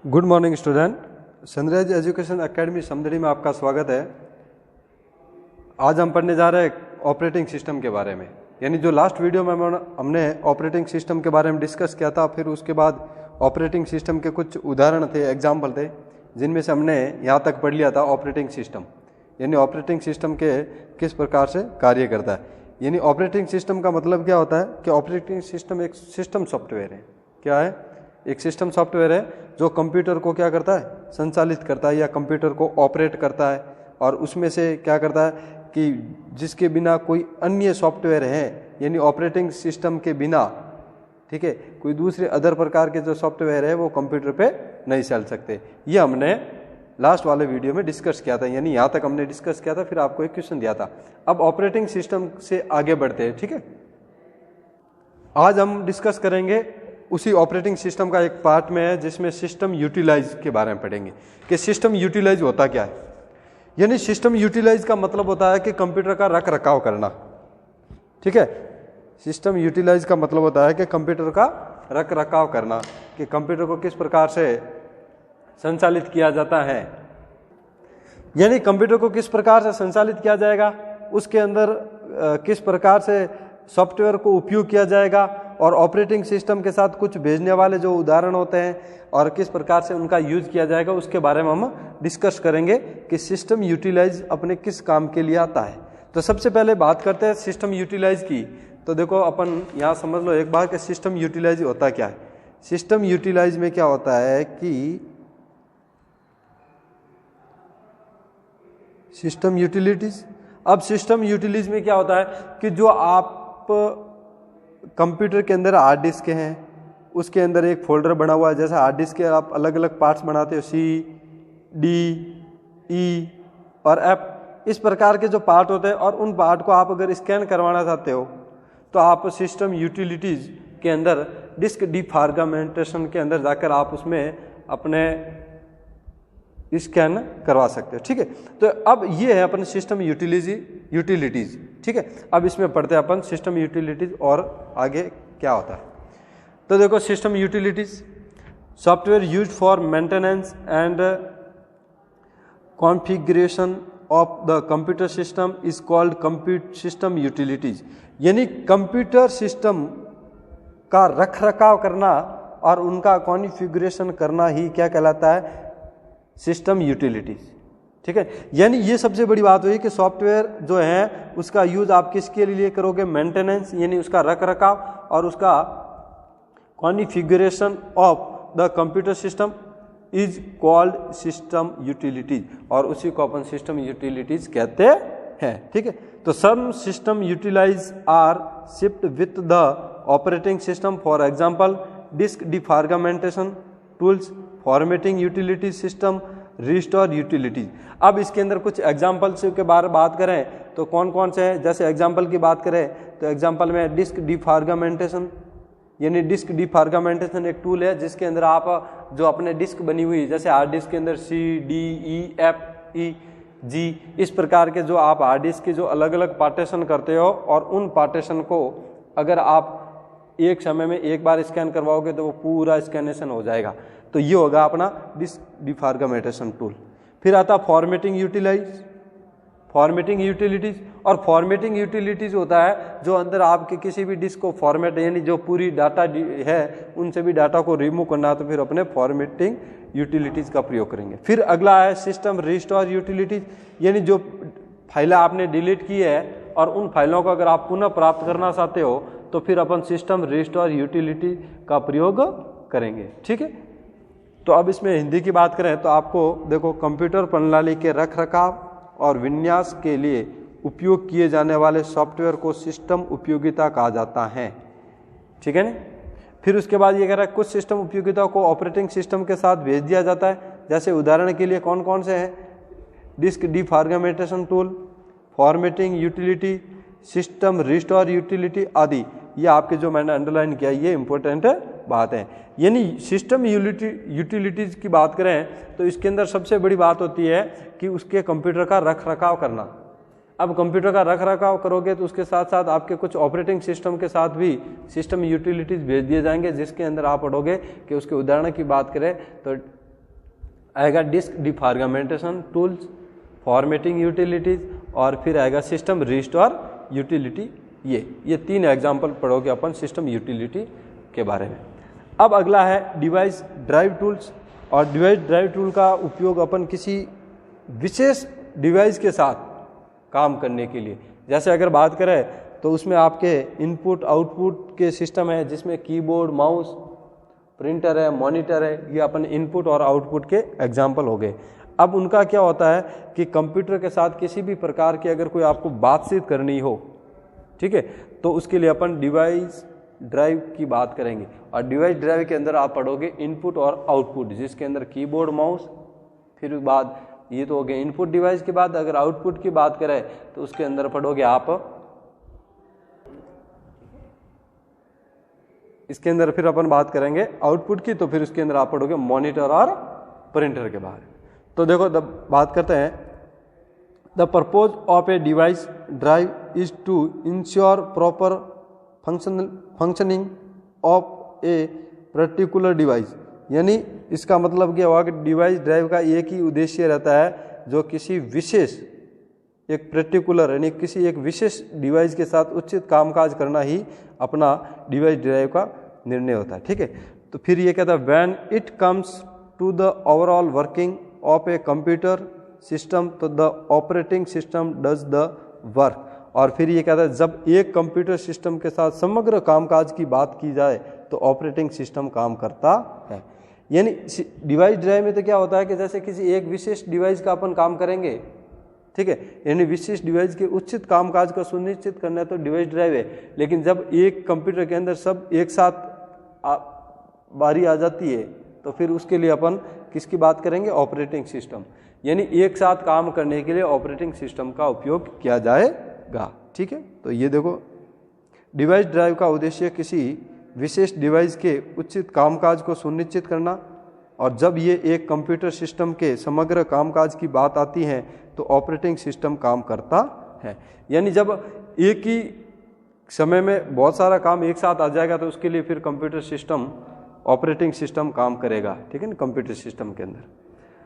Good morning student, sunrise education academy Samdari में आपका स्वागत है। आज हम पढ़ने जा रहे हैं ऑपरेटिंग सिस्टम के बारे में। यानी जो लास्ट वीडियो में हमने ऑपरेटिंग सिस्टम के बारे में डिस्कस किया था, फिर उसके बाद ऑपरेटिंग सिस्टम के कुछ उदाहरण थे, एग्जाम्पल थे, जिनमें से हमने यहाँ तक पढ़ लिया था ऑपरेटिंग सिस्टम। यानी ऑपरेटिंग सिस्टम के किस प्रकार से कार्य करता है। यानी ऑपरेटिंग सिस्टम का मतलब क्या होता है कि ऑपरेटिंग सिस्टम एक सिस्टम सॉफ्टवेयर है। क्या है? एक सिस्टम सॉफ्टवेयर है जो कंप्यूटर को क्या करता है, संचालित करता है या कंप्यूटर को ऑपरेट करता है। और उसमें से क्या करता है कि जिसके बिना कोई अन्य सॉफ्टवेयर है, यानी ऑपरेटिंग सिस्टम के बिना, ठीक है, कोई दूसरे अदर प्रकार के जो सॉफ्टवेयर है वो कंप्यूटर पे नहीं चल सकते। ये हमने लास्ट वाले वीडियो में डिस्कस किया था। यानी यहाँ तक हमने डिस्कस किया था, फिर आपको एक क्वेश्चन दिया था। अब ऑपरेटिंग सिस्टम से आगे बढ़ते हैं। ठीक है, आज हम डिस्कस करेंगे उसी ऑपरेटिंग सिस्टम का एक पार्ट में है जिसमें सिस्टम यूटिलाइज के बारे में पढ़ेंगे कि सिस्टम यूटिलाइज होता क्या है। यानी सिस्टम यूटिलाइज का मतलब होता है कि कंप्यूटर का रख रखाव करना। ठीक है, सिस्टम यूटिलाइज का मतलब होता है कि कंप्यूटर का रख रखाव करना, कि कंप्यूटर को किस प्रकार से संचालित किया जाता है। यानी कंप्यूटर को किस प्रकार से संचालित किया जाएगा, उसके अंदर किस प्रकार से सॉफ्टवेयर को उपयोग किया जाएगा, और ऑपरेटिंग सिस्टम के साथ कुछ भेजने वाले जो उदाहरण होते हैं और किस प्रकार से उनका यूज किया जाएगा, उसके बारे में हम डिस्कस करेंगे कि सिस्टम यूटिलाइज अपने किस काम के लिए आता है। तो सबसे पहले बात करते हैं सिस्टम यूटिलाइज की। तो देखो, अपन यहाँ समझ लो एक बार कि सिस्टम यूटिलाइज होता क्या है। सिस्टम यूटिलाइज में क्या होता है कि सिस्टम यूटिलिटीज, अब सिस्टम यूटिलिटीज में क्या होता है कि जो आप कंप्यूटर के अंदर हार्ड डिस्क हैं, उसके अंदर एक फोल्डर बना हुआ है। जैसे हार्ड डिस्क के आप अलग अलग पार्ट्स बनाते हो, सी, डी, ई और एफ, इस प्रकार के जो पार्ट होते हैं, और उन पार्ट को आप अगर स्कैन करवाना चाहते हो तो आप सिस्टम यूटिलिटीज के अंदर डिस्क डिफ्रैगमेंटेशन के अंदर जाकर आप उसमें अपने स्कैन करवा सकते हो। ठीक है, तो अब ये है अपन सिस्टम यूटिलिटीज। ठीक है, अब इसमें पढ़ते हैं अपन सिस्टम यूटिलिटीज और आगे क्या होता है। तो देखो, system utilities software used for maintenance and configuration of the computer system is called computer system utilities. यानी कंप्यूटर सिस्टम का रख रखाव करना और उनका कॉन्फ़िगरेशन करना ही क्या कहलाता है, सिस्टम यूटिलिटीज। ठीक है, यानी ये सबसे बड़ी बात हुई कि सॉफ्टवेयर जो है उसका यूज आप किसके लिए करोगे, मेंटेनेंस यानी उसका रख रखाव, और उसका configuration of the computer system is called system utilities, और उसी को अपन सिस्टम यूटिलिटीज कहते हैं। ठीक है, तो some system utilize are shift with the operating system. For example, disk defragmentation tools, formatting utility system, restore utilities. अब इसके अंदर कुछ एग्जांपल्स के बारे में बात करें तो कौन कौन से हैं। जैसे एग्जांपल की बात करें तो एग्जांपल में डिस्क डिफ्रैगमेंटेशन, यानी डिस्क डिफ्रैगमेंटेशन एक टूल है जिसके अंदर आप जो अपने डिस्क बनी हुई, जैसे हार्ड डिस्क के अंदर सी, डी, ई, एफ, ई, जी, इस प्रकार के जो आप हार्ड डिस्क के जो अलग अलग पार्टीशन करते हो, और उन पार्टीशन को अगर आप एक समय में एक बार स्कैन करवाओगे तो वो पूरा स्कैनेशन हो जाएगा। तो ये होगा अपना डिस्क डिफ्रैगमेंटेशन टूल। फिर आता फॉर्मेटिंग यूटिलाइज, फॉर्मेटिंग यूटिलिटीज। और फॉर्मेटिंग यूटिलिटीज होता है जो अंदर आपके किसी भी डिस्क को फॉर्मेट, यानी जो पूरी डाटा है उनसे भी डाटा को रिमूव करना, तो फिर अपने फॉर्मेटिंग यूटिलिटीज का प्रयोग करेंगे। फिर अगला है सिस्टम रिस्टोर यूटिलिटीज, यानी जो फाइलें आपने डिलीट की है और उन फाइलों को अगर आप पुनः प्राप्त करना चाहते हो तो फिर अपन सिस्टम रिस्टोर यूटिलिटी का प्रयोग करेंगे। ठीक है, तो अब इसमें हिंदी की बात करें तो आपको देखो, कंप्यूटर प्रणाली के रख रखाव और विन्यास के लिए उपयोग किए जाने वाले सॉफ्टवेयर को सिस्टम उपयोगिता कहा जाता है। ठीक है ना। फिर उसके बाद ये कह रहा है कुछ सिस्टम उपयोगिता को ऑपरेटिंग सिस्टम के साथ भेज दिया जाता है। जैसे उदाहरण के लिए कौन कौन से हैं, disk defragmentation tool, formatting utility, system restore utility आदि। ये आपके जो मैंने अंडरलाइन किया, ये इंपॉर्टेंट बात है। यानी सिस्टम यूटिलिटीज की बात करें तो इसके अंदर सबसे बड़ी बात होती है कि उसके कंप्यूटर का रख रखाव करना। अब कंप्यूटर का रख रखाव करोगे तो उसके साथ साथ आपके कुछ ऑपरेटिंग सिस्टम के साथ भी सिस्टम यूटिलिटीज भेज दिए जाएंगे, जिसके अंदर आप पढ़ोगे कि उसके उदाहरण की बात करें तो आएगा डिस्क डिफॉर्मेटेशन टूल्स, फॉर्मेटिंग यूटिलिटीज, और फिर आएगा सिस्टम रिस्टोर यूटिलिटी। ये 3 एग्जाम्पल पढ़ोगे अपन सिस्टम यूटिलिटी के बारे में। अब अगला है डिवाइस ड्राइव टूल्स, और डिवाइस ड्राइव टूल का उपयोग अपन किसी विशेष डिवाइस के साथ काम करने के लिए, जैसे अगर बात करें तो उसमें आपके इनपुट आउटपुट के सिस्टम है, जिसमें कीबोर्ड, माउस, प्रिंटर है, मॉनिटर है, ये अपन इनपुट और आउटपुट के एग्जाम्पल हो गए। अब उनका क्या होता है कि कंप्यूटर के साथ किसी भी प्रकार की अगर कोई आपको बातचीत करनी हो, ठीक है, तो उसके लिए अपन डिवाइस ड्राइव की बात करेंगे। और डिवाइस ड्राइव के अंदर आप पढ़ोगे इनपुट और आउटपुट, जिसके अंदर कीबोर्ड, माउस, फिर बाद ये तो हो गए इनपुट डिवाइस के बाद अगर आउटपुट की बात करें तो उसके अंदर पढ़ोगे आप, इसके अंदर फिर अपन बात करेंगे आउटपुट की, तो फिर उसके अंदर आप पढ़ोगे मॉनिटर और प्रिंटर के बारे में। तो देखो बात करते हैं, the purpose of a device drive is to ensure proper functioning of a particular device. यानी इसका मतलब क्या हुआ कि डिवाइस ड्राइव का एक ही उद्देश्य रहता है, जो किसी विशेष एक पर्टिकुलर यानी किसी एक विशेष डिवाइस के साथ उचित कामकाज करना ही अपना डिवाइस ड्राइव का निर्णय होता है, ठीक है। तो फिर ये कहता है when it comes to the overall working of a computer system तो the operating system does the work. और फिर ये कहता है जब एक कंप्यूटर सिस्टम के साथ समग्र कामकाज की बात की जाए तो ऑपरेटिंग सिस्टम काम करता है। यानी डिवाइस ड्राइव में तो क्या होता है कि जैसे किसी एक विशेष डिवाइस का अपन काम करेंगे, ठीक है, यानी विशेष डिवाइस के उचित कामकाज को सुनिश्चित करना है तो डिवाइस ड्राइव है। लेकिन जब एक कंप्यूटर के अंदर सब एक साथ बारी आ जाती है तो फिर उसके लिए अपन किसकी बात करेंगे, ऑपरेटिंग सिस्टम। यानी एक साथ काम करने के लिए ऑपरेटिंग सिस्टम का उपयोग किया जाएगा, ठीक है। तो ये देखो डिवाइस ड्राइव का उद्देश्य किसी विशेष डिवाइस के उचित कामकाज को सुनिश्चित करना, और जब ये एक कंप्यूटर सिस्टम के समग्र कामकाज की बात आती है तो ऑपरेटिंग सिस्टम काम करता है। यानी जब एक ही समय में बहुत सारा काम एक साथ आ जाएगा तो उसके लिए फिर कंप्यूटर सिस्टम ऑपरेटिंग सिस्टम काम करेगा, ठीक है ना, कंप्यूटर सिस्टम के अंदर।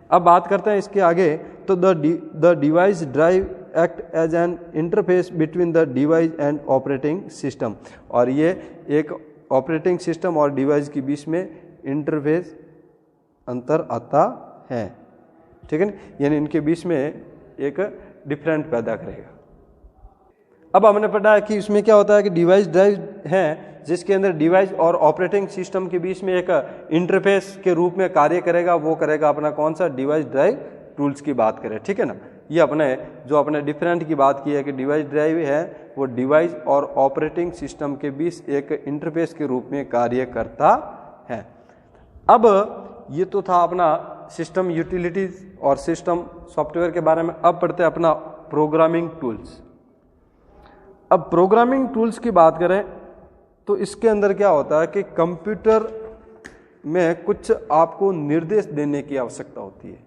अब बात करते हैं इसके आगे, तो the device drive act as an interface between the device and operating system. और ये एक ऑपरेटिंग सिस्टम और डिवाइस के बीच में इंटरफेस अंतर आता है, ठीक है ना, यानी इनके बीच में एक डिफरेंट पैदा करेगा। अब हमने पढ़ा है कि इसमें क्या होता है कि डिवाइस ड्राइव है जिसके अंदर डिवाइस और ऑपरेटिंग सिस्टम के बीच में एक इंटरफेस के रूप में कार्य करेगा, वो करेगा अपना कौन सा, डिवाइस ड्राइव टूल्स की बात करें, ठीक है ना। ये अपने डिफरेंट की बात की है कि डिवाइस ड्राइव है वो डिवाइस और ऑपरेटिंग सिस्टम के बीच एक इंटरफेस के रूप में कार्य करता है। अब ये तो था अपना सिस्टम यूटिलिटीज और सिस्टम सॉफ्टवेयर के बारे में। अब पढ़ते हैं अपना प्रोग्रामिंग टूल्स। अब प्रोग्रामिंग टूल्स की बात करें तो इसके अंदर क्या होता है कि कंप्यूटर में कुछ आपको निर्देश देने की आवश्यकता होती है,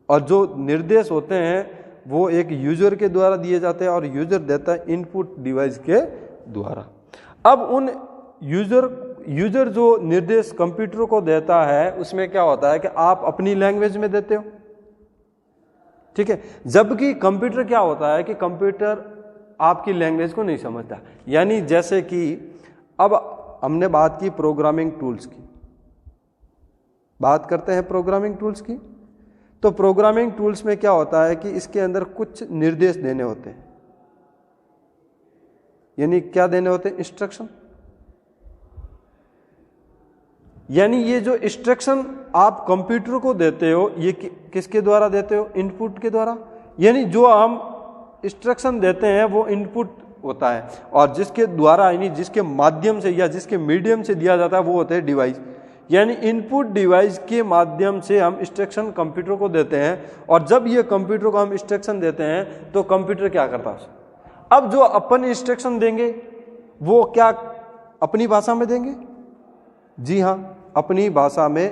और जो निर्देश होते हैं वो एक यूजर के द्वारा दिए जाते हैं और यूजर देता है इनपुट डिवाइस के द्वारा। अब उन यूजर जो निर्देश कंप्यूटर को देता है उसमें क्या होता है कि आप अपनी लैंग्वेज में देते हो, ठीक है, जबकि कंप्यूटर क्या होता है कि कंप्यूटर आपकी लैंग्वेज को नहीं समझता। यानी जैसे कि अब हमने बात की प्रोग्रामिंग टूल्स की, बात करते हैं प्रोग्रामिंग टूल्स की। तो प्रोग्रामिंग टूल्स में क्या होता है कि इसके अंदर कुछ निर्देश देने होते हैं। यानी क्या देने होते हैं, इंस्ट्रक्शन। यानी ये जो इंस्ट्रक्शन आप कंप्यूटर को देते हो ये किसके द्वारा देते हो, इनपुट के द्वारा। यानी जो हम इंस्ट्रक्शन देते हैं वो इनपुट होता है, और जिसके द्वारा यानी जिसके माध्यम से या जिसके मीडियम से दिया जाता है वो होते हैं डिवाइस। यानी इनपुट डिवाइस के माध्यम से हम इंस्ट्रक्शन कंप्यूटर को देते हैं, और जब ये कंप्यूटर को हम इंस्ट्रक्शन देते हैं तो कंप्यूटर क्या करता है। अब जो अपन इंस्ट्रक्शन देंगे वो क्या अपनी भाषा में देंगे, जी हाँ, अपनी भाषा में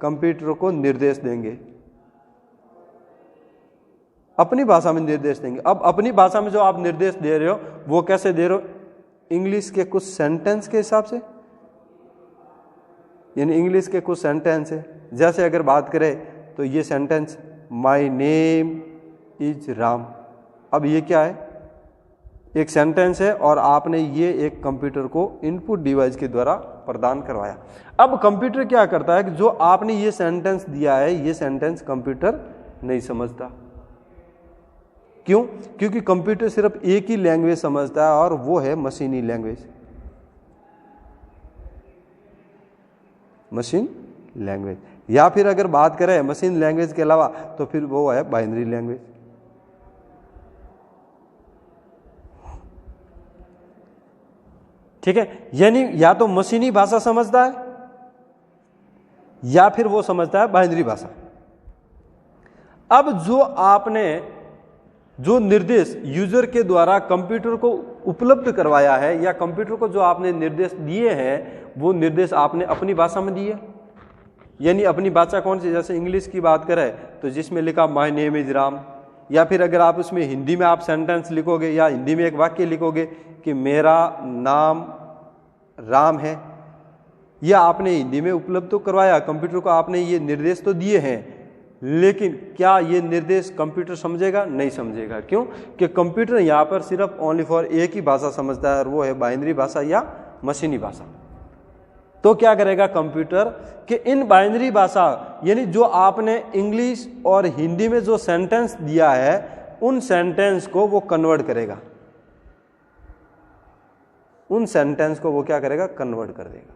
कंप्यूटर को निर्देश देंगे, अपनी भाषा में निर्देश देंगे। अब अपनी भाषा में जो आप निर्देश दे रहे हो वो कैसे दे रहे हो, इंग्लिश के कुछ सेंटेंस के हिसाब से। यानी इंग्लिश के कुछ सेंटेंस है, जैसे अगर बात करें तो ये sentence my name is Ram, अब ये क्या है, एक सेंटेंस है और आपने ये एक कंप्यूटर को इनपुट डिवाइस के द्वारा प्रदान करवाया। अब कंप्यूटर क्या करता है कि जो आपने ये सेंटेंस दिया है, ये सेंटेंस कंप्यूटर नहीं समझता। क्यों? क्योंकि कंप्यूटर सिर्फ एक ही लैंग्वेज समझता है और वो है मशीनी लैंग्वेज, मशीन लैंग्वेज। या फिर अगर बात करें मशीन लैंग्वेज के अलावा तो फिर वो है बाइनरी लैंग्वेज। ठीक है, यानी या तो मशीनी भाषा समझता है या फिर वो समझता है बाइनरी भाषा। अब जो आपने जो निर्देश यूजर के द्वारा कंप्यूटर को उपलब्ध करवाया है या कंप्यूटर को जो आपने निर्देश दिए हैं वो निर्देश आपने अपनी भाषा में दिए, यानी अपनी भाषा कौन सी, जैसे इंग्लिश की बात करें तो जिसमें लिखा माय नेम इज राम, या फिर अगर आप उसमें हिंदी में आप सेंटेंस लिखोगे या हिंदी में एक वाक्य लिखोगे कि मेरा नाम राम है, या आपने हिंदी में उपलब्ध तो करवाया कंप्यूटर को, आपने ये निर्देश तो दिए हैं, लेकिन क्या ये निर्देश कंप्यूटर समझेगा? नहीं समझेगा। क्यों? कि कंप्यूटर यहाँ पर सिर्फ ओनली फॉर एक ही भाषा समझता है और वो है बाइनरी भाषा या मशीनी भाषा। तो क्या करेगा कंप्यूटर कि इन बाइनरी भाषा यानी जो आपने इंग्लिश और हिंदी में जो सेंटेंस दिया है उन सेंटेंस को वो कन्वर्ट करेगा, उन सेंटेंस को वो क्या करेगा? कन्वर्ट कर देगा।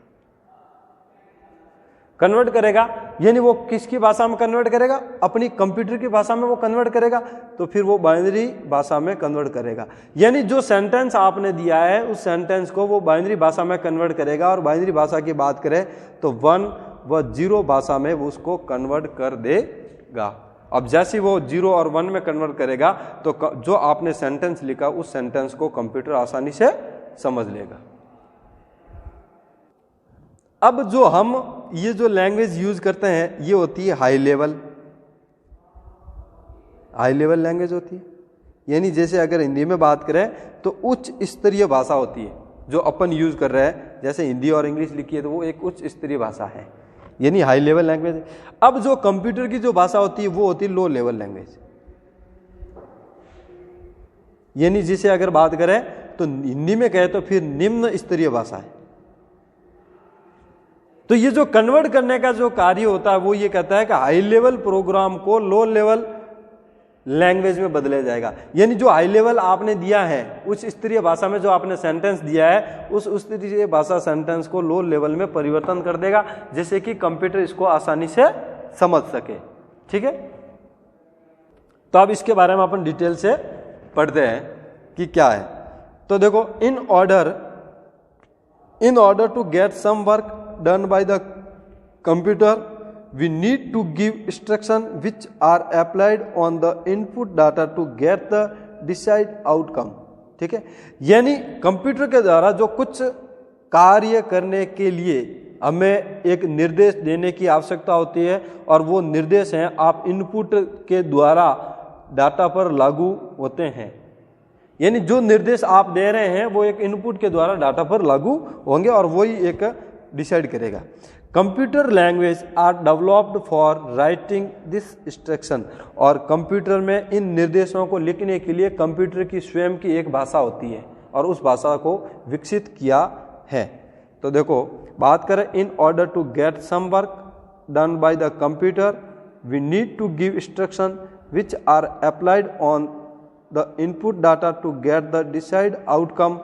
कन्वर्ट करेगा यानी वो किसकी भाषा में कन्वर्ट करेगा? अपनी कंप्यूटर की भाषा में वो कन्वर्ट करेगा, तो फिर वो बाइनरी भाषा में कन्वर्ट करेगा। यानी जो सेंटेंस आपने दिया है उस सेंटेंस को वो बाइनरी भाषा में कन्वर्ट करेगा, और बाइनरी भाषा की बात करें तो 1 व 0 भाषा में वो उसको कन्वर्ट कर देगा। अब जैसे वो 0 और 1 में कन्वर्ट करेगा तो जो आपने सेंटेंस लिखा उस सेंटेंस को कंप्यूटर आसानी से समझ लेगा। अब जो हम ये जो लैंग्वेज यूज करते हैं ये होती है हाई लेवल लैंग्वेज होती है। यानी जैसे अगर हिंदी में बात करें तो उच्च स्तरीय भाषा होती है जो अपन यूज कर रहे हैं, जैसे हिंदी और इंग्लिश लिखी है तो वो एक उच्च स्तरीय भाषा है, यानी हाई लेवल लैंग्वेज है। अब जो कंप्यूटर की जो भाषा होती है वो होती है लो लेवल लैंग्वेज, यानी जिसे अगर बात करें तो हिंदी में कहे तो फिर निम्न स्तरीय भाषा है। तो ये जो कन्वर्ट करने का जो कार्य होता है वो ये कहता है कि हाई लेवल प्रोग्राम को लो लेवल लैंग्वेज में बदला जाएगा। यानी जो हाई लेवल आपने दिया है उस स्तरीय भाषा में जो आपने सेंटेंस दिया है उस स्तरीय भाषा सेंटेंस को लो लेवल में परिवर्तन कर देगा, जैसे कि कंप्यूटर इसको आसानी से समझ सके। ठीक है, तो अब इसके बारे में अपन डिटेल से पढ़ते हैं कि क्या है। तो देखो, in order to get some work done by the computer we need to give instruction which are applied on the input data to get the desired outcome। ठीक है, यानी कंप्यूटर के द्वारा जो कुछ कार्य करने के लिए हमें एक निर्देश देने की आवश्यकता होती है और वो निर्देश हैं आप इनपुट के द्वारा डाटा पर लागू होते हैं। यानी जो निर्देश आप दे रहे हैं वो एक इनपुट के द्वारा डाटा पर लागू होंगे और वही एक डिसाइड करेगा। Computer language are developed for writing this instruction, और कंप्यूटर में इन निर्देशों को लिखने के लिए कंप्यूटर की स्वयं की एक भाषा होती है और उस भाषा को विकसित किया है। तो देखो, बात करें in order to get some work done by the computer we need to give instruction which are applied on the input data to get the decide outcome.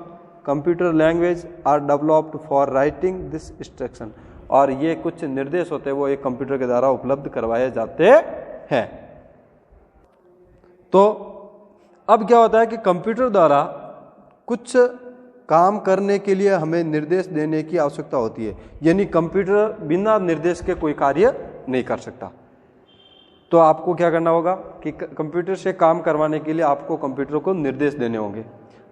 Computer language are developed for writing this instruction, और ये कुछ निर्देश होते हैं वो एक computer के द्वारा उपलब्ध करवाए जाते हैं। तो अब क्या होता है कि कंप्यूटर द्वारा कुछ काम करने के लिए हमें निर्देश देने की आवश्यकता होती है, यानी कंप्यूटर बिना निर्देश के कोई कार्य नहीं कर सकता। तो आपको क्या करना होगा कि कंप्यूटर से काम करवाने के लिए आपको कंप्यूटर को निर्देश देने होंगे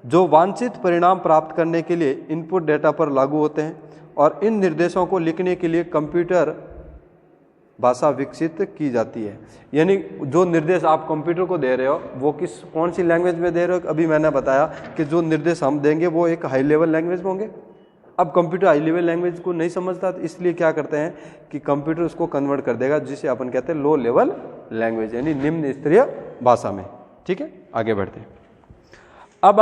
जो वांछित परिणाम प्राप्त करने के लिए इनपुट डेटा पर लागू होते हैं, और इन निर्देशों को लिखने के लिए कंप्यूटर भाषा विकसित की जाती है। यानी जो निर्देश आप कंप्यूटर को दे रहे हो वो कौन सी लैंग्वेज में दे रहे हो? अभी मैंने बताया कि जो निर्देश हम देंगे वो एक हाई लेवल लैंग्वेज में होंगे। अब कंप्यूटर हाई लेवल लैंग्वेज को नहीं समझता, तो इसलिए क्या करते हैं कि कंप्यूटर उसको कन्वर्ट कर देगा, जिसे अपन कहते हैं लो लेवल लैंग्वेज, यानी निम्न स्तरीय भाषा में। ठीक है, आगे बढ़ते हैं। अब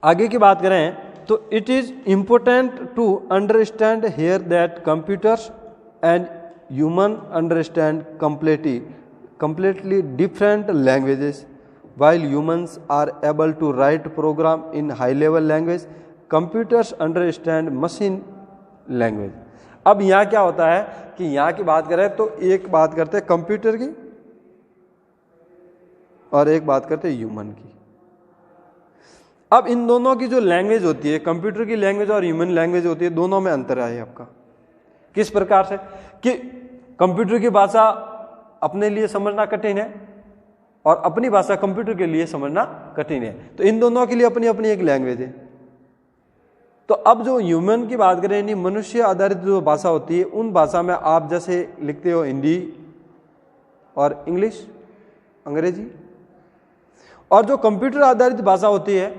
आगे की बात करें तो it is important to understand here that computers and human understand completely different languages. While humans are able to write program in high level language, computers understand machine language. अब यहाँ क्या होता है कि यहाँ की बात करें तो एक बात करते हैं कंप्यूटर की और एक बात करते हैं ह्यूमन की। अब इन दोनों की जो लैंग्वेज होती है, कंप्यूटर की लैंग्वेज और ह्यूमन लैंग्वेज होती है, दोनों में अंतर है आपका। किस प्रकार से कि कंप्यूटर की भाषा अपने लिए समझना कठिन है और अपनी भाषा कंप्यूटर के लिए समझना कठिन है, तो इन दोनों के लिए अपनी अपनी एक लैंग्वेज है। तो अब जो ह्यूमन की बात करें, यानी मनुष्य आधारित जो भाषा होती है, उन भाषा में आप जैसे लिखते हो हिंदी और इंग्लिश, अंग्रेजी, और जो कंप्यूटर आधारित भाषा होती है,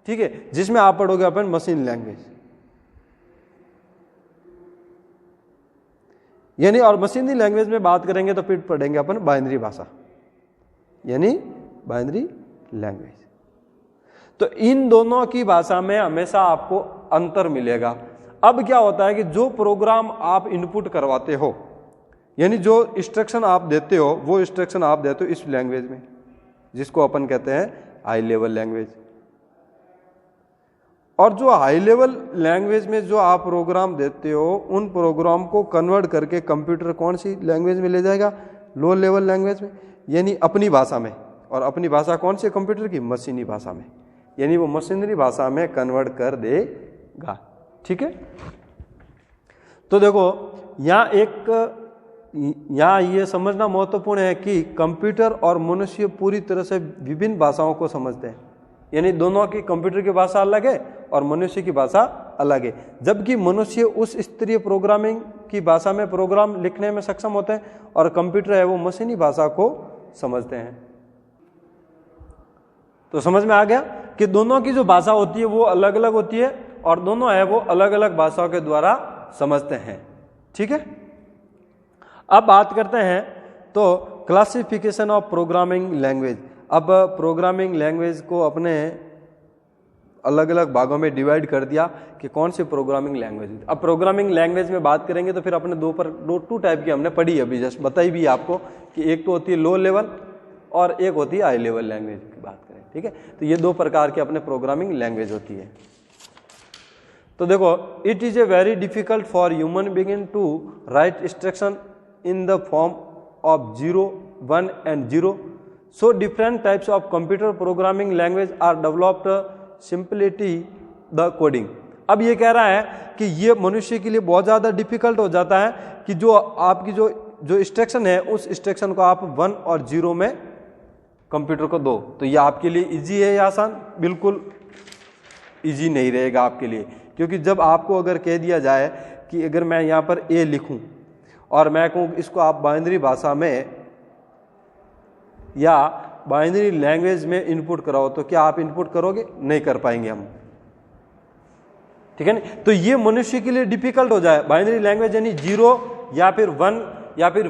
ठीक है, जिसमें आप पढ़ोगे अपन मशीन लैंग्वेज, यानी और मशीनी लैंग्वेज में बात करेंगे तो फिर पढ़ेंगे अपन बाइनरी भाषा, यानी बाइनरी लैंग्वेज। तो इन दोनों की भाषा में हमेशा आपको अंतर मिलेगा। अब क्या होता है कि जो प्रोग्राम आप इनपुट करवाते हो, यानी जो इंस्ट्रक्शन आप देते हो, वो इंस्ट्रक्शन आप देते हो इस लैंग्वेज में, जिसको अपन कहते हैं हाई लेवल लैंग्वेज। और जो हाई लेवल लैंग्वेज में जो आप प्रोग्राम देते हो, उन प्रोग्राम को कन्वर्ट करके कंप्यूटर कौन सी लैंग्वेज में ले जाएगा? लो लेवल लैंग्वेज में, यानी अपनी भाषा में। और अपनी भाषा कौन सी कंप्यूटर की? मशीनी भाषा में, यानी वो मशीनरी भाषा में कन्वर्ट कर देगा। ठीक है, तो देखो यहाँ ये समझना महत्वपूर्ण है कि कंप्यूटर और मनुष्य पूरी तरह से विभिन्न भाषाओं को समझते हैं, यानी दोनों की कंप्यूटर की भाषा अलग है और मनुष्य की भाषा अलग है। जबकि मनुष्य उस स्तरीय प्रोग्रामिंग की भाषा में प्रोग्राम लिखने में सक्षम होते हैं और कंप्यूटर है वो मशीनी भाषा को समझते हैं। तो समझ में आ गया कि दोनों की जो भाषा होती है वो अलग अलग होती है और दोनों है वो अलग अलग भाषाओं के द्वारा समझते हैं। ठीक है, अब बात करते हैं तो क्लासिफिकेशन ऑफ प्रोग्रामिंग लैंग्वेज। अब प्रोग्रामिंग लैंग्वेज को अपने अलग अलग भागों में डिवाइड कर दिया कि कौन सी प्रोग्रामिंग लैंग्वेज। अब प्रोग्रामिंग लैंग्वेज में बात करेंगे तो फिर अपने टू टाइप की हमने पढ़ी अभी जस्ट बताई भी आपको कि एक तो होती है लो लेवल और एक होती है हाई लेवल लैंग्वेज की बात करें। ठीक है, तो ये दो प्रकार की अपने प्रोग्रामिंग लैंग्वेज होती है। तो देखो, it is a very difficult for human being to write instruction in the form of 0, 1 and 0. So different types of computer programming language are developed simplicity the coding. अब ये कह रहा है कि ये मनुष्य के लिए बहुत ज़्यादा डिफिकल्ट हो जाता है कि जो आपकी जो इंस्ट्रक्शन है उस इंस्ट्रक्शन को आप 1 और 0 में कंप्यूटर को दो, तो ये आपके लिए इजी है या आसान? बिल्कुल इजी नहीं रहेगा आपके लिए, क्योंकि जब आपको अगर कह दिया जाए कि अगर मैं यहाँ पर ए लिखूं और मैं कहूँ इसको आप बाइनरी भाषा में या बाइनरी लैंग्वेज में इनपुट कराओ, तो क्या आप इनपुट करोगे? नहीं कर पाएंगे हम। ठीक है ना, तो ये मनुष्य के लिए डिफिकल्ट हो जाए। बाइनरी लैंग्वेज यानी 0 या फिर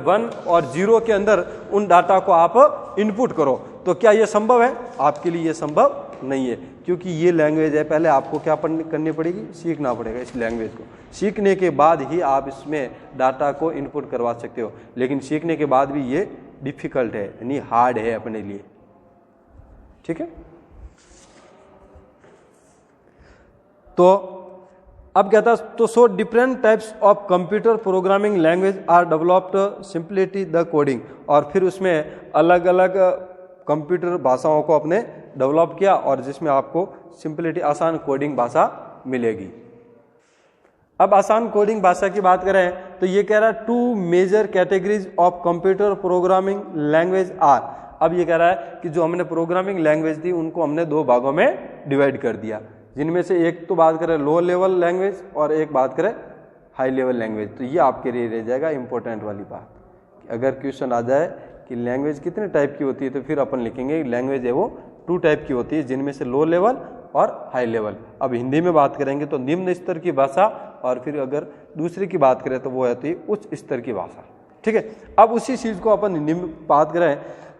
1 और 0 के अंदर उन डाटा को आप इनपुट करो, तो क्या ये संभव है? आपके लिए ये संभव नहीं है, क्योंकि ये लैंग्वेज है, पहले आपको क्या करनी पड़ेगी? सीखना पड़ेगा इस लैंग्वेज को। सीखने के बाद ही आप इसमें डाटा को इनपुट करवा सकते हो, लेकिन सीखने के बाद भी ये डिफिकल्ट है, यानी हार्ड है अपने लिए। ठीक है, तो अब कहता है तो so different types of computer programming language are developed simplicity the coding, और फिर उसमें अलग अलग कंप्यूटर भाषाओं को अपने डेवलप किया और जिसमें आपको सिंपलिटी आसान कोडिंग भाषा मिलेगी। अब आसान कोडिंग भाषा की बात करें तो ये कह रहा है 2 major categories of computer programming language are. अब ये कह रहा है कि जो हमने प्रोग्रामिंग लैंग्वेज थी उनको हमने 2 भागों में डिवाइड कर दिया, जिनमें से एक तो बात करें लो लेवल लैंग्वेज और एक बात करें हाई लेवल लैंग्वेज। तो ये आपके लिए रह जाएगा इंपॉर्टेंट वाली बात। अगर क्वेश्चन आ जाए कि लैंग्वेज कितने टाइप की होती है, तो फिर अपन लिखेंगे लैंग्वेज है वो 2 टाइप की होती है, जिनमें से लो लेवल और हाई लेवल। अब हिंदी में बात करेंगे तो निम्न स्तर की भाषा, और फिर अगर दूसरी की बात करें तो वो है तो उच्च स्तर की भाषा। ठीक है, अब उसी चीज को अपन हिंदी में बात करें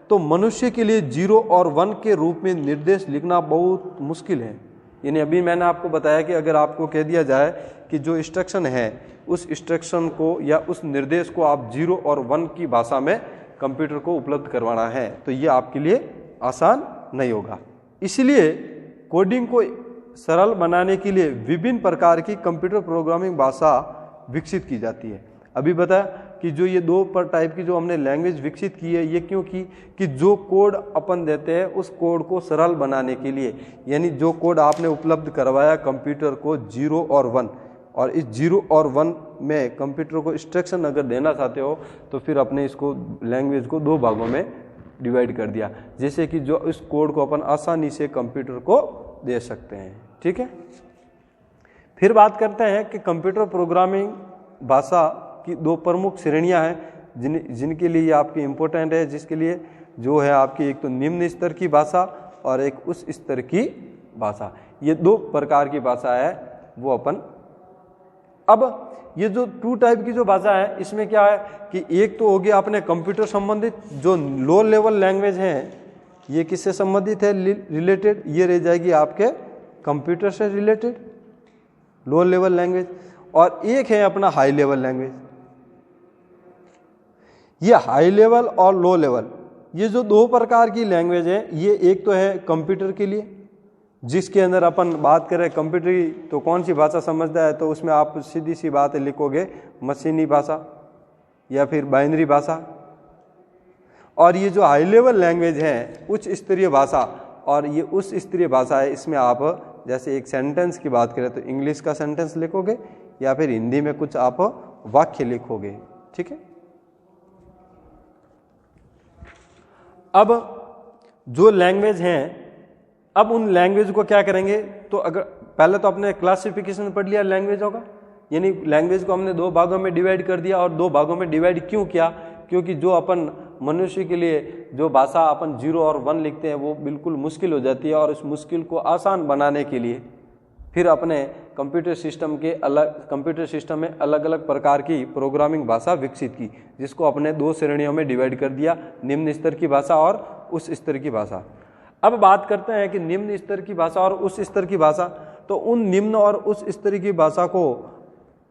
तो मनुष्य के लिए 0 और 1 के रूप में निर्देश लिखना बहुत मुश्किल है। यानी अभी मैंने आपको बताया कि अगर आपको कह दिया जाए कि जो इंस्ट्रक्शन है उस इंस्ट्रक्शन को या उस निर्देश को आप 0 और 1 की भाषा में कंप्यूटर को उपलब्ध करवाना है तो ये आपके लिए आसान नहीं होगा। इसलिए कोडिंग को सरल बनाने के लिए विभिन्न प्रकार की कंप्यूटर प्रोग्रामिंग भाषा विकसित की जाती है। अभी बताया कि जो ये 2 टाइप की जो हमने लैंग्वेज विकसित की है, ये क्यों की कि जो कोड अपन देते हैं उस कोड को सरल बनाने के लिए, यानी जो कोड आपने उपलब्ध करवाया कंप्यूटर को 0 और 1, और इस 0 और 1 में कंप्यूटर को इंस्ट्रक्शन अगर देना चाहते हो तो फिर अपने इसको लैंग्वेज को 2 भागों में डिवाइड कर दिया, जैसे कि जो इस कोड को अपन आसानी से कंप्यूटर को दे सकते हैं। ठीक है, फिर बात करते हैं कि कंप्यूटर प्रोग्रामिंग भाषा की 2 प्रमुख श्रेणियां हैं जिनके लिए आपकी इम्पोर्टेंट है, जिसके लिए जो है आपकी एक तो निम्न स्तर की भाषा और एक उच्च स्तर की भाषा। ये 2 प्रकार की भाषा है वो अपन। अब ये जो 2 टाइप की जो भाषा है इसमें क्या है कि एक तो हो गया अपने कंप्यूटर संबंधित जो लो लेवल लैंग्वेज है, ये किससे संबंधित है रिलेटेड, ये रह जाएगी आपके कंप्यूटर से रिलेटेड लो लेवल लैंग्वेज, और एक है अपना हाई लेवल लैंग्वेज। ये हाई लेवल और लो लेवल ये जो 2 प्रकार की लैंग्वेज है, ये एक तो है कंप्यूटर के लिए जिसके अंदर अपन बात करें कंप्यूटर की तो कौन सी भाषा समझता है, तो उसमें आप सीधी सी बात लिखोगे मशीनी भाषा या फिर बाइनरी भाषा। और ये जो हाई लेवल लैंग्वेज है उच्च स्तरीय भाषा, और ये उच्च स्तरीय भाषा है, इसमें आप जैसे एक सेंटेंस की बात करें तो इंग्लिश का सेंटेंस लिखोगे या फिर हिंदी में कुछ आप वाक्य लिखोगे। ठीक है, अब जो लैंग्वेज हैं, अब उन लैंग्वेज को क्या करेंगे, तो अगर पहले तो आपने क्लासिफिकेशन पढ़ लिया लैंग्वेजों का, यानी लैंग्वेज को हमने 2 भागों में डिवाइड कर दिया। और 2 भागों में डिवाइड क्यों किया, क्योंकि जो अपन मनुष्य के लिए जो भाषा अपन 0 और 1 लिखते हैं वो बिल्कुल मुश्किल हो जाती है, और उस मुश्किल को आसान बनाने के लिए फिर अपने कंप्यूटर सिस्टम में अलग अलग प्रकार की प्रोग्रामिंग भाषा विकसित की, जिसको अपने 2 श्रेणियों में डिवाइड कर दिया, निम्न स्तर की भाषा और उच्च स्तर की भाषा। अब बात करते हैं कि निम्न स्तर की भाषा और उच्च स्तर की भाषा, तो उन निम्न और उच्च स्तर की भाषा को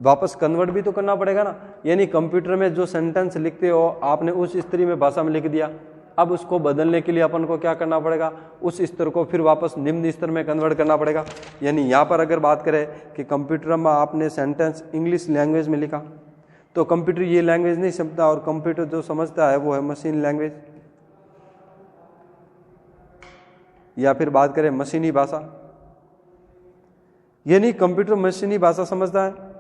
वापस कन्वर्ट भी तो करना पड़ेगा ना, यानी कंप्यूटर में जो सेंटेंस लिखते हो आपने उच्च स्तरीय भाषा में लिख दिया, अब उसको बदलने के लिए अपन को क्या करना पड़ेगा, उस स्तर को फिर वापस निम्न स्तर में कन्वर्ट करना पड़ेगा। यानी यहाँ पर अगर बात करें कि कंप्यूटर में आपने सेंटेंस इंग्लिश लैंग्वेज में लिखा तो कंप्यूटर ये लैंग्वेज नहीं समझता, और कंप्यूटर जो समझता है वो है मशीन लैंग्वेज, या फिर बात करें मशीनी भाषा, यानी कंप्यूटर मशीनी भाषा समझता है।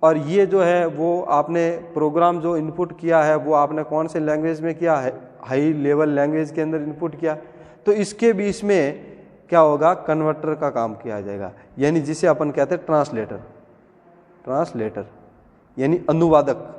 और ये जो है वो आपने प्रोग्राम जो इनपुट किया है वो आपने कौन से लैंग्वेज में किया है, हाई लेवल लैंग्वेज के अंदर इनपुट किया, तो इसके बीच में क्या होगा, कन्वर्टर का काम किया जाएगा, यानी जिसे अपन कहते हैं ट्रांसलेटर यानी अनुवादक।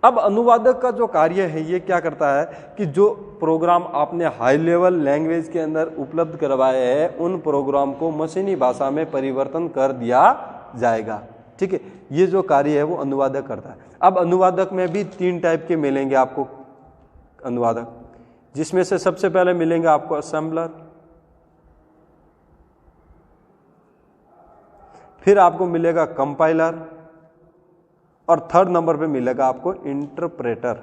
अब अनुवादक का जो कार्य है ये क्या करता है कि जो प्रोग्राम आपने हाई लेवल लैंग्वेज के अंदर उपलब्ध करवाए हैं उन प्रोग्राम को मशीनी भाषा में परिवर्तन कर दिया जाएगा। ठीक है, ये जो कार्य है वो अनुवादक करता है। अब अनुवादक में भी 3 टाइप के मिलेंगे आपको अनुवादक, जिसमें से सबसे पहले मिलेंगे आपको असेंबलर, फिर आपको मिलेगा कंपाइलर, और 3rd नंबर पे मिलेगा आपको इंटरप्रेटर।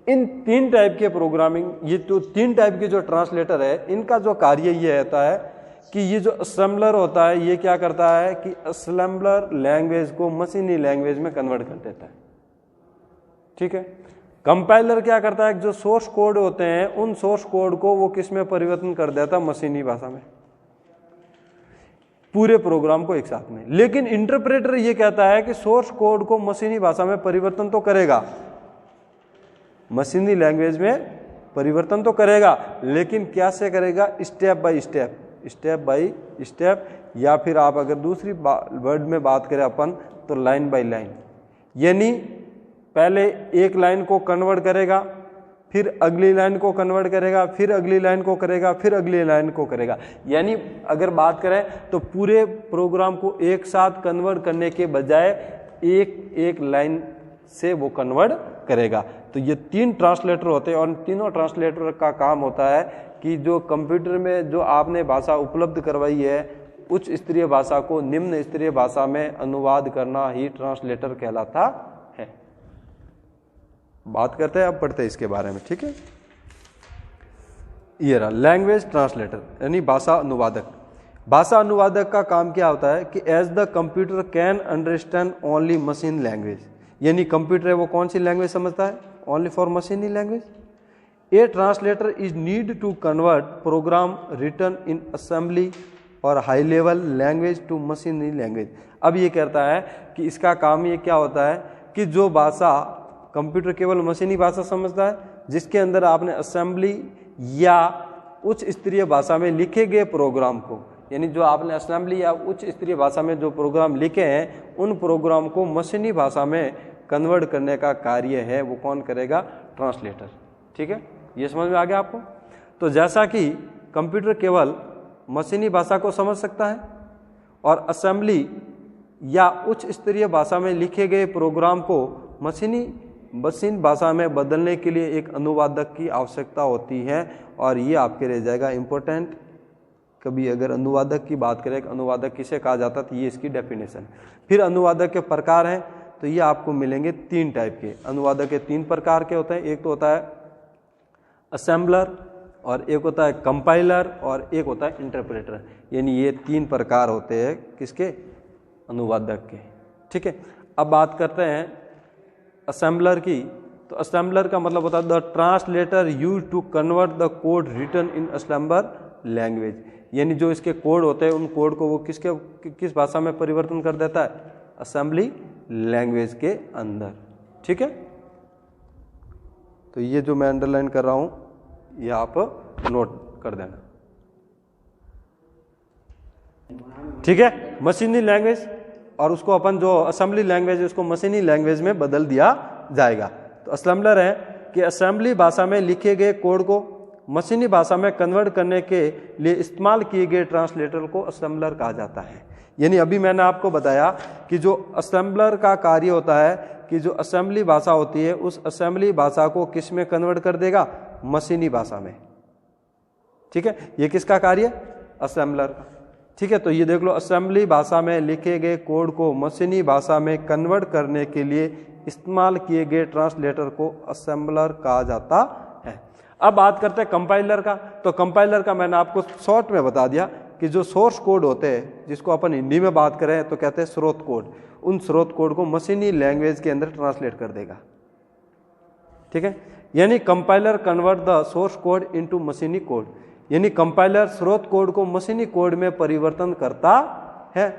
इन 3 टाइप के प्रोग्रामिंग, ये तो 3 टाइप के जो ट्रांसलेटर है इनका जो कार्य ये रहता है कि ये जो असेंबलर होता है ये क्या करता है कि असेंबलर लैंग्वेज को मशीनी लैंग्वेज में कन्वर्ट कर देता है। ठीक है, कंपाइलर क्या करता है, जो सोर्स कोड होते हैं उन सोर्स कोड को वो किस में परिवर्तन कर देता है, मशीनी भाषा में, पूरे प्रोग्राम को एक साथ में। लेकिन इंटरप्रेटर ये कहता है कि सोर्स कोड को मशीनी भाषा में परिवर्तन तो करेगा, मशीनी लैंग्वेज में परिवर्तन तो करेगा, लेकिन कैसे करेगा, स्टेप बाय स्टेप, या फिर आप अगर दूसरी वर्ड में बात करें अपन तो लाइन बाय लाइन, यानी पहले एक लाइन को कन्वर्ट करेगा, फिर अगली लाइन को कन्वर्ट करेगा, फिर अगली लाइन को करेगा, फिर अगली लाइन को करेगा। यानी अगर बात करें तो पूरे प्रोग्राम को एक साथ कन्वर्ट करने के बजाय एक एक लाइन से वो कन्वर्ट करेगा। तो ये 3 ट्रांसलेटर होते हैं और तीनों ट्रांसलेटर का काम होता है कि जो कंप्यूटर में जो आपने भाषा उपलब्ध करवाई है उच्च स्तरीय भाषा को निम्न स्तरीय भाषा में अनुवाद करना ही ट्रांसलेटर कहलाता है। बात करते हैं, अब पढ़ते हैं इसके बारे में, ठीक है। ये रहा लैंग्वेज ट्रांसलेटर यानी भाषा अनुवादक। भाषा अनुवादक का काम क्या होता है कि as the computer can understand only machine language, यानी कंप्यूटर है वो कौन सी लैंग्वेज समझता है, ओनली फॉर मशीनी language. A translator is need to convert program written in assembly और हाई लेवल लैंग्वेज टू मशीनी लैंग्वेज। अब ये कहता है कि इसका काम ये क्या होता है कि जो भाषा कंप्यूटर केवल मशीनी भाषा समझता है, जिसके अंदर आपने असेंबली या उच्च स्तरीय भाषा में लिखे गए प्रोग्राम को, यानी जो आपने असेंबली या उच्च स्तरीय भाषा में जो प्रोग्राम लिखे हैं उन प्रोग्राम को मशीनी भाषा में कन्वर्ट करने का कार्य है वो कौन करेगा, ट्रांसलेटर। ठीक है, ये समझ में आ गया आपको। तो जैसा कि कंप्यूटर केवल मशीनी भाषा को समझ सकता है और असेंबली या उच्च स्तरीय भाषा में लिखे गए प्रोग्राम को मशीन भाषा में बदलने के लिए एक अनुवादक की आवश्यकता होती है, और ये आपके रह जाएगा इम्पोर्टेंट। कभी अगर अनुवादक की बात करें, अनुवादक किसे कहा जाता है, तो ये इसकी डेफिनेशन। फिर अनुवादक के प्रकार हैं, तो ये आपको मिलेंगे 3 टाइप के। अनुवादक के 3 प्रकार के होते हैं, एक तो होता है असेंबलर, और एक होता है कंपाइलर, और एक होता है इंटरप्रेटर। यानी ये 3 प्रकार होते हैं किसके, अनुवादक के। ठीक है, अब बात करते हैं असेंबलर की। तो असेंबलर का मतलब होता है the translator use to convert the code written in assembler language, यानी जो इसके कोड होते हैं उन कोड को वो किस भाषा में परिवर्तन कर देता है, असेंबली लैंग्वेज के अंदर। ठीक है, तो ये जो मैं अंडरलाइन कर रहा हूं ये आप नोट कर देना। ठीक है, मशीनी लैंग्वेज, और उसको अपन जो असेंबली लैंग्वेज है उसको मशीनी लैंग्वेज में बदल दिया जाएगा। तो असेंबलर है कि असेंबली भाषा में लिखे गए कोड को मशीनी भाषा में कन्वर्ट करने के लिए इस्तेमाल किए गए ट्रांसलेटर को असेंबलर कहा जाता है। यानी अभी मैंने आपको बताया कि जो असेंबलर का कार्य होता है कि जो असेंबली भाषा होती है उस असेंबली भाषा को किस में कन्वर्ट कर देगा, मशीनी भाषा में। ठीक है, ये किसका कार्य, असेंबलर का। ठीक है, तो ये देख लो, असेंबली भाषा में लिखे गए कोड को मशीनी भाषा में कन्वर्ट करने के लिए इस्तेमाल किए गए ट्रांसलेटर को असेंबलर कहा जाता है। अब बात करते हैं कंपाइलर का। तो कंपाइलर का मैंने आपको शॉर्ट में बता दिया कि जो सोर्स कोड होते हैं, जिसको अपन हिंदी में बात करें तो कहते हैं स्रोत कोड, उन स्रोत कोड को मशीनी लैंग्वेज के अंदर ट्रांसलेट कर देगा। ठीक है, यानी compiler convert the source code into मशीनी कोड, यानी कंपाइलर स्रोत कोड को मशीनी कोड में परिवर्तन करता है।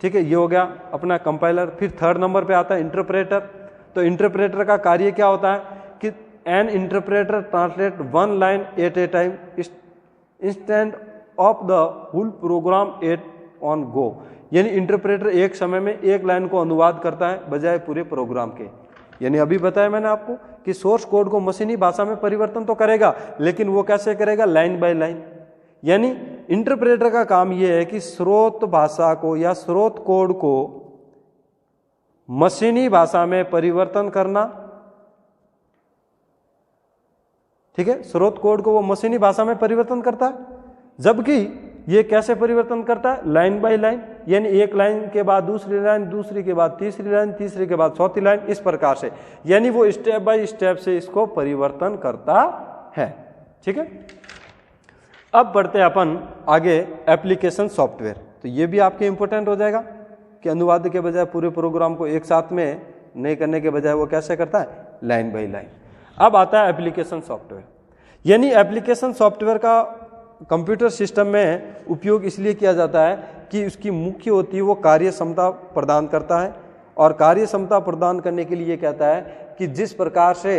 ठीक है, ये हो गया अपना कंपाइलर। फिर 3rd नंबर पे आता है इंटरप्रेटर। तो इंटरप्रेटर का कार्य क्या होता है कि an interpreter translate 1 line at a time instant of the whole program at on go, यानी इंटरप्रेटर एक समय में एक लाइन को अनुवाद करता है बजाय पूरे प्रोग्राम के। यानी अभी बताया मैंने आपको कि सोर्स कोड को मशीनी भाषा में परिवर्तन तो करेगा, लेकिन वो कैसे करेगा, लाइन बाय लाइन। यानी इंटरप्रेटर का काम यह है कि स्रोत भाषा को या स्रोत कोड को मशीनी भाषा में परिवर्तन करना। ठीक है, स्रोत कोड को वो मशीनी भाषा में परिवर्तन करता है, जबकि ये कैसे परिवर्तन करता है, लाइन बाय लाइन। यानी एक लाइन के बाद दूसरी लाइन, दूसरी के बाद तीसरी लाइन, तीसरी के बाद चौथी लाइन, इस प्रकार से। यानी वो स्टेप बाय स्टेप से इसको परिवर्तन करता है। ठीक है, अब बढ़ते हैं अपन आगे एप्लीकेशन सॉफ्टवेयर। तो ये भी आपके इंपॉर्टेंट हो जाएगा कि अनुवाद के बजाय पूरे प्रोग्राम को एक साथ में नहीं करने के बजाय वो कैसे करता है, लाइन बाय लाइन। अब आता है एप्लीकेशन सॉफ्टवेयर। यानी एप्लीकेशन सॉफ्टवेयर का कंप्यूटर सिस्टम में उपयोग इसलिए किया जाता है कि उसकी मुख्य होती है वो कार्य क्षमता प्रदान करता है, और कार्य क्षमता प्रदान करने के लिए कहता है कि जिस प्रकार से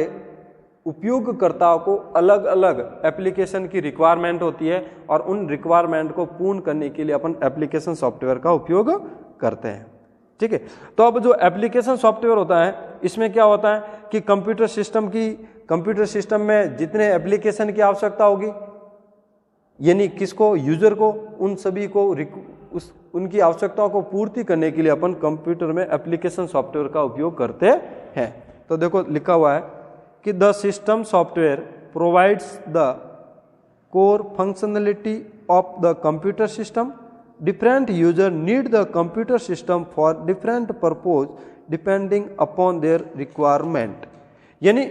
उपयोगकर्ताओं को अलग अलग एप्लीकेशन की रिक्वायरमेंट होती है और उन रिक्वायरमेंट को पूर्ण करने के लिए अपन एप्लीकेशन सॉफ्टवेयर का उपयोग करते हैं। ठीक है। तो अब जो एप्लीकेशन सॉफ्टवेयर होता है इसमें क्या होता है कि कंप्यूटर सिस्टम में जितने एप्लीकेशन की आवश्यकता होगी, यानी किसको, यूजर को, उन सभी को उनकी आवश्यकताओं को पूर्ति करने के लिए अपन कंप्यूटर में एप्लीकेशन सॉफ्टवेयर का उपयोग करते हैं। तो देखो लिखा हुआ है कि the system software provides the core functionality of the computer system. Different user need the computer system for different purpose depending upon their requirement. यानी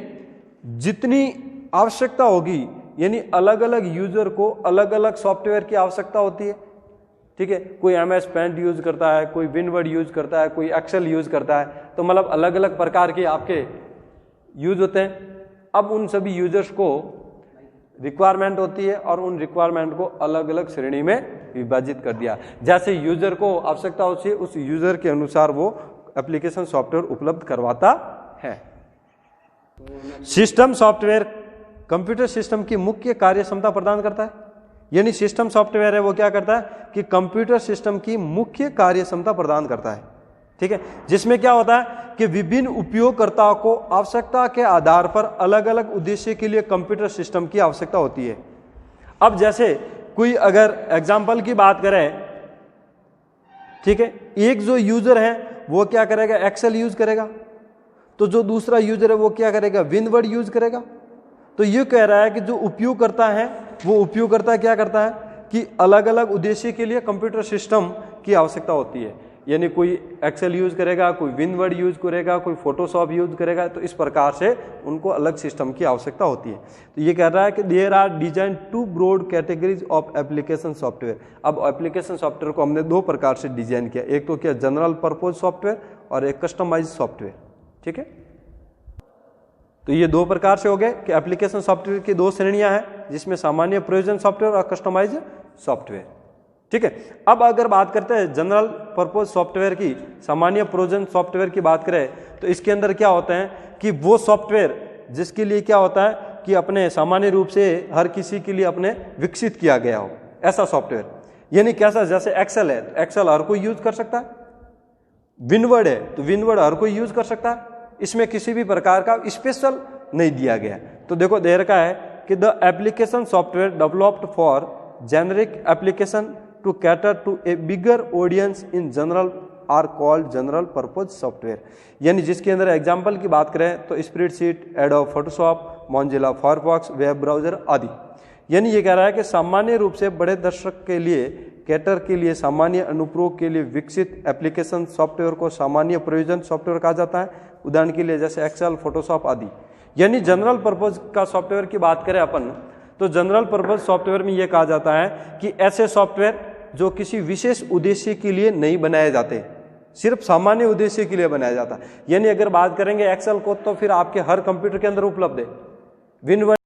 जितनी आवश्यकता होगी, यानी अलग अलग यूजर को अलग अलग सॉफ्टवेयर की आवश्यकता होती है, ठीक है। कोई MS पेंट यूज करता है, कोई विनवर्ड यूज करता है, कोई एक्सेल यूज करता है, तो मतलब अलग अलग प्रकार के आपके यूज होते हैं। अब उन सभी यूजर्स को रिक्वायरमेंट होती है और उन रिक्वायरमेंट को अलग अलग श्रेणी में विभाजित कर दिया। जैसे यूजर को आवश्यकता होती है उस यूजर के अनुसार वो एप्लीकेशन सॉफ्टवेयर उपलब्ध करवाता है। सिस्टम सॉफ्टवेयर कंप्यूटर सिस्टम की मुख्य कार्य क्षमता प्रदान करता है। यानी सिस्टम सॉफ्टवेयर है वो क्या करता है कि कंप्यूटर सिस्टम की मुख्य कार्य क्षमता प्रदान करता है, ठीक है। जिसमें क्या होता है कि विभिन्न उपयोगकर्ताओं को आवश्यकता के आधार पर अलग अलग उद्देश्य के लिए कंप्यूटर सिस्टम की आवश्यकता होती है। अब जैसे कोई अगर एग्जाम्पल की बात करें, ठीक है, एक जो यूजर है वो क्या करेगा, एक्सेल यूज करेगा, तो जो दूसरा यूजर है वो क्या करेगा, विनवर्ड यूज करेगा। तो ये कह रहा है कि जो उपयोगकर्ता है वो उपयोगकर्ता क्या करता है कि अलग अलग उद्देश्य के लिए कंप्यूटर सिस्टम की आवश्यकता होती है। यानी कोई एक्सेल यूज करेगा, कोई विनवर्ड यूज करेगा, कोई फोटोशॉप यूज करेगा, तो इस प्रकार से उनको अलग सिस्टम की आवश्यकता होती है। तो ये कह रहा है कि there are design two broad categories of application software. अब एप्लीकेशन सॉफ्टवेयर को हमने दो प्रकार से डिजाइन किया, एक तो क्या जनरल पर्पज सॉफ्टवेयर और एक कस्टमाइज सॉफ्टवेयर, ठीक है। तो ये दो प्रकार से हो गए कि एप्लीकेशन सॉफ्टवेयर की दो श्रेणियां हैं, जिसमें सामान्य प्रयोजन सॉफ्टवेयर और कस्टमाइज सॉफ्टवेयर, ठीक है। अब अगर बात करते हैं जनरल पर्पज सॉफ्टवेयर की, सामान्य प्रयोजन सॉफ्टवेयर की बात करें, तो इसके अंदर क्या होता है कि वो सॉफ्टवेयर जिसके लिए क्या होता है कि अपने सामान्य रूप से हर किसी के लिए अपने विकसित किया गया हो, ऐसा सॉफ्टवेयर। यानी कैसा, जैसे एक्सेल है तो एक्सेल हर कोई यूज कर सकता है, विनवर्ड है तो विनवर्ड हर कोई यूज कर सकता है, इसमें किसी भी प्रकार का स्पेशल नहीं दिया गया। तो देखो दे रखा है कि the application software developed for generic application to cater to a bigger audience in general are called general purpose software. यानी जिसके अंदर एग्जाम्पल की बात करें तो spreadsheet, Adobe Photoshop, Mozilla Firefox, web browser आदि। यानी ये कह रहा है कि सामान्य रूप से बड़े दर्शक के लिए, कैटर के लिए, सामान्य अनुप्रयोग के लिए विकसित एप्लीकेशन सॉफ्टवेयर को सामान्य प्रयोजन सॉफ्टवेयर कहा जाता है। उदाहरण के लिए जैसे एक्सेल, फोटोशॉप आदि। यानी जनरल पर्पज का सॉफ्टवेयर की बात करें अपन, तो जनरल पर्पज सॉफ्टवेयर में यह कहा जाता है कि ऐसे सॉफ्टवेयर जो किसी विशेष उद्देश्य के लिए नहीं बनाए जाते, सिर्फ सामान्य उद्देश्य के लिए बनाया जाता है। यानी अगर बात करेंगे एक्सेल को, तो फिर आपके हर कंप्यूटर के अंदर उपलब्ध है। विनवर्ड